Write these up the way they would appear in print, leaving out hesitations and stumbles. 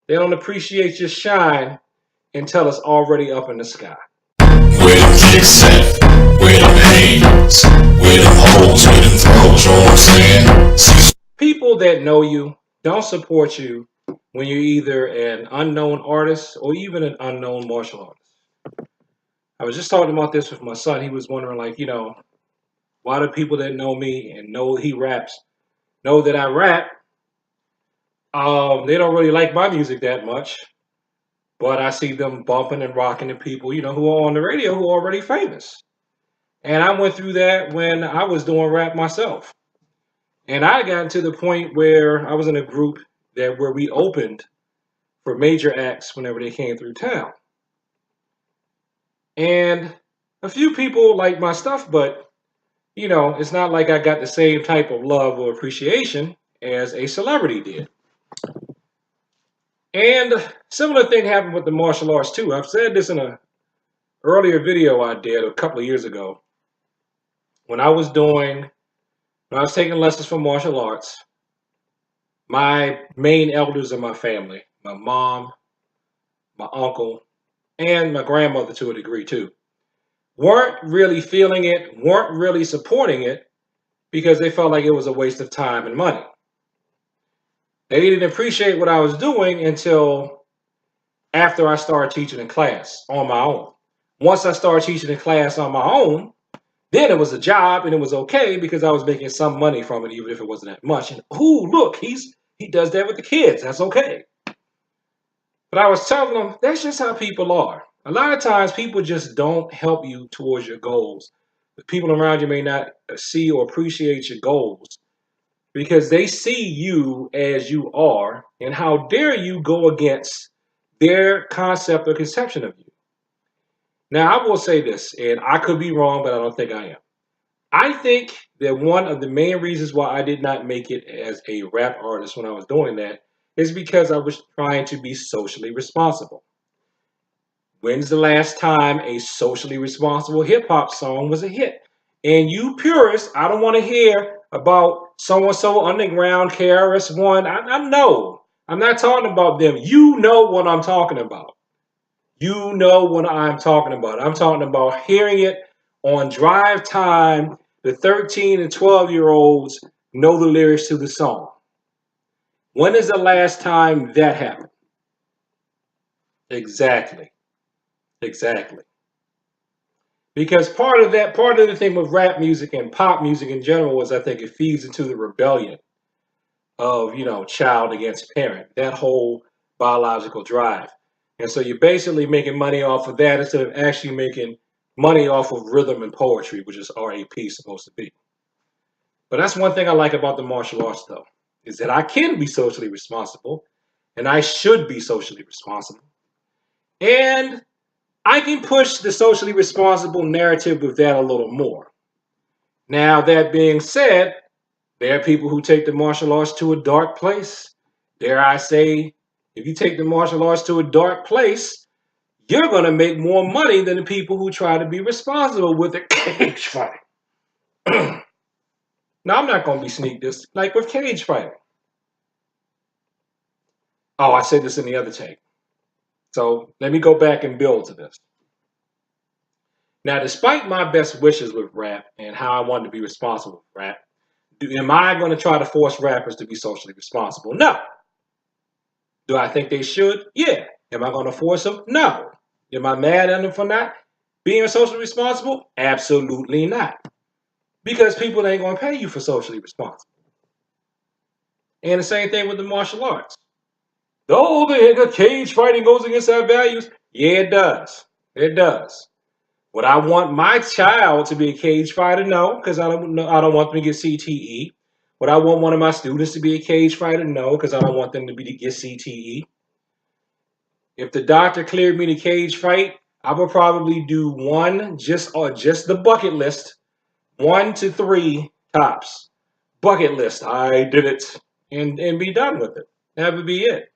They don't appreciate your shine until it's already up in the sky. Where them kicks at? Where them hands? Where them holes? Where them throws? You know what I'm saying? Cecil. People that know you don't support you when you're either an unknown artist or even an unknown martial artist. I was just talking about this with my son. He was wondering, like, why do people that know me and know he raps know that I rap? They don't really like my music that much, but I see them bumping and rocking to people, who are on the radio who are already famous. And I went through that when I was doing rap myself. And I got to the point where I was in a group where we opened for major acts whenever they came through town. And a few people liked my stuff, but it's not like I got the same type of love or appreciation as a celebrity did. And similar thing happened with the martial arts too. I've said this in a earlier video I did a couple of years ago. When I was taking lessons for martial arts, my main elders in my family, my mom, my uncle, and my grandmother to a degree too, weren't really feeling it, weren't really supporting it because they felt like it was a waste of time and money. They didn't appreciate what I was doing until after I started teaching in class on my own. Once I started teaching in class on my own, then it was a job and it was okay because I was making some money from it, even if it wasn't that much. And look, he does that with the kids. That's okay. But I was telling them that's just how people are. A lot of times people just don't help you towards your goals. The people around you may not see or appreciate your goals because they see you as you are, and how dare you go against their concept or conception of you. Now, I will say this, and I could be wrong, but I don't think I am. I think that one of the main reasons why I did not make it as a rap artist when I was doing that is because I was trying to be socially responsible. When's the last time a socially responsible hip hop song was a hit? And you purists, I don't want to hear about so and so underground KRS-One. I know. I'm not talking about them. You know what I'm talking about. You know what I'm talking about. I'm talking about hearing it on drive time. The 13 and 12-year-olds know the lyrics to the song. When is the last time that happened? Exactly. Exactly. Because part of the thing with rap music and pop music in general is I think it feeds into the rebellion of, child against parent, that whole biological drive. And so you're basically making money off of that instead of actually making money off of rhythm and poetry, which is RAP supposed to be. But that's one thing I like about the martial arts, though, is that I can be socially responsible and I should be socially responsible. And I can push the socially responsible narrative with that a little more. Now, that being said, there are people who take the martial arts to a dark place. Dare I say, if you take the martial arts to a dark place, you're going to make more money than the people who try to be responsible with the cage fighting. Now, I'm not going to be sneak this, like with cage fighting. Oh, I said this in the other take. So let me go back and build to this. Now, despite my best wishes with rap and how I wanted to be responsible with rap, am I going to try to force rappers to be socially responsible? No. Do I think they should? Yeah. Am I going to force them? No. Am I mad at them for not being socially responsible? Absolutely not. Because people ain't going to pay you for socially responsible. And the same thing with the martial arts. Oh, the cage fighting goes against our values. Yeah, it does. It does. Would I want my child to be a cage fighter? No, because I don't want them to get CTE. Would I want one of my students to be a cage fighter? No, because I don't want them to get CTE. If the doctor cleared me to cage fight, I would probably do one, just the bucket list, 1 to 3 tops. Bucket list. I did it, and be done with it. That would be it.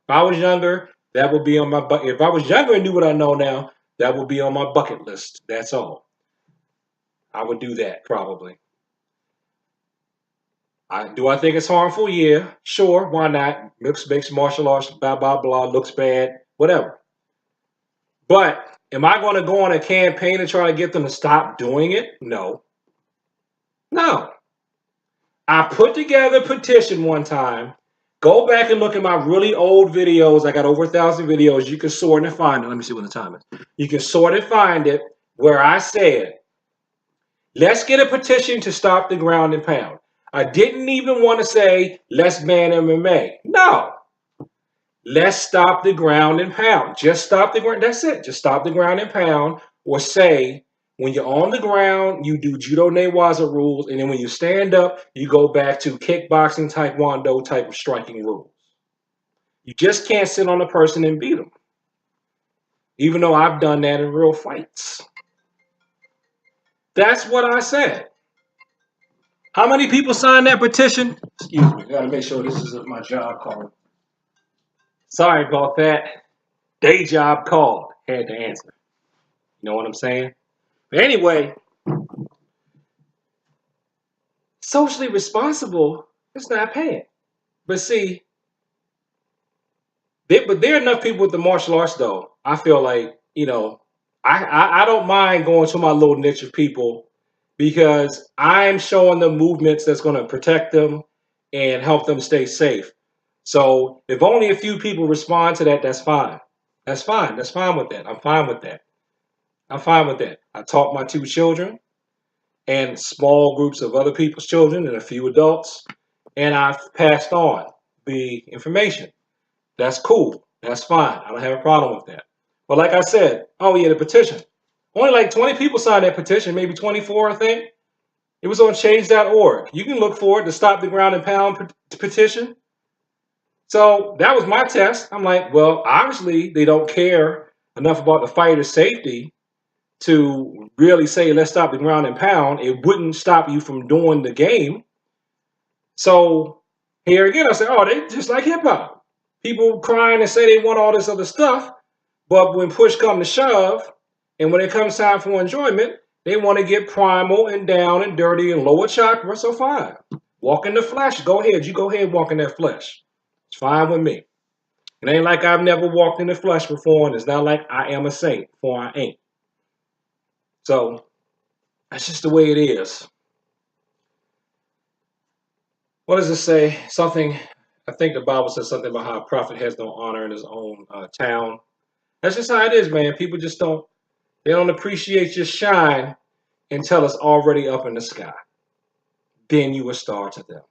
If I was younger, that would be on my bucket. If I was younger and knew what I know now, that would be on my bucket list. That's all. I would do that probably. Do I think it's harmful? Yeah, sure. Why not? Makes martial arts, blah, blah, blah, looks bad, whatever. But am I going to go on a campaign and try to get them to stop doing it? No. No. I put together a petition one time. Go back and look at my really old videos. I got over 1,000 videos. You can sort and find it. Let me see what the time is. You can sort and find it where I said, let's get a petition to stop the ground and pound. I didn't even want to say, let's ban MMA. No. Let's stop the ground and pound. Just stop the ground. That's it. Just stop the ground and pound. Or say, when you're on the ground, you do judo newaza rules. And then when you stand up, you go back to kickboxing, taekwondo type of striking rules. You just can't sit on a person and beat them. Even though I've done that in real fights. That's what I said. How many people signed that petition? Excuse me. I gotta make sure this is my job card. Sorry about that. Day job called. Had to answer. You know what I'm saying? But anyway, socially responsible is not paying. But see, there are enough people with the martial arts though. I feel like, I don't mind going to my little niche of people because I'm showing them movements that's going to protect them and help them stay safe. So if only a few people respond to that, that's fine. That's fine. That's fine with that. I'm fine with that. I'm fine with that. I taught my 2 children and small groups of other people's children and a few adults, and I've passed on the information. That's cool. That's fine. I don't have a problem with that. But like I said, oh yeah, the petition. Only like 20 people signed that petition, maybe 24, I think. It was on change.org. You can look for it, to stop the ground and pound petition. So that was my test. I'm like, well, obviously they don't care enough about the fighter's safety to really say, let's stop the ground and pound. It wouldn't stop you from doing the game. So here again, I said, oh, they just like hip hop. People crying and say they want all this other stuff. But when push comes to shove, and when it comes time for enjoyment, they want to get primal and down and dirty and lower chakra. So fine. Walk in the flesh. Go ahead. You go ahead and walk in that flesh. It's fine with me. It ain't like I've never walked in the flesh before, and it's not like I am a saint, for I ain't. So that's just the way it is. What does it say? Something, I think the Bible says something about how a prophet has no honor in his own town. That's just how it is, man. People just they don't appreciate your shine until it's already up in the sky. Then you a star to them.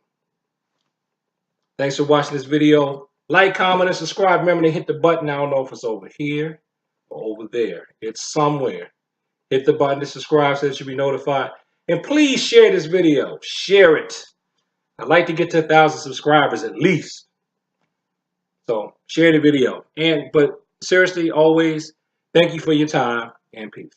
Thanks for watching this video. Like, comment, and subscribe. Remember to hit the button. I don't know if it's over here or over there. It's somewhere. Hit the button to subscribe so that you'll be notified. And please share this video. Share it. I'd like to get to 1,000 subscribers at least. So share the video. But seriously, always, thank you for your time and peace.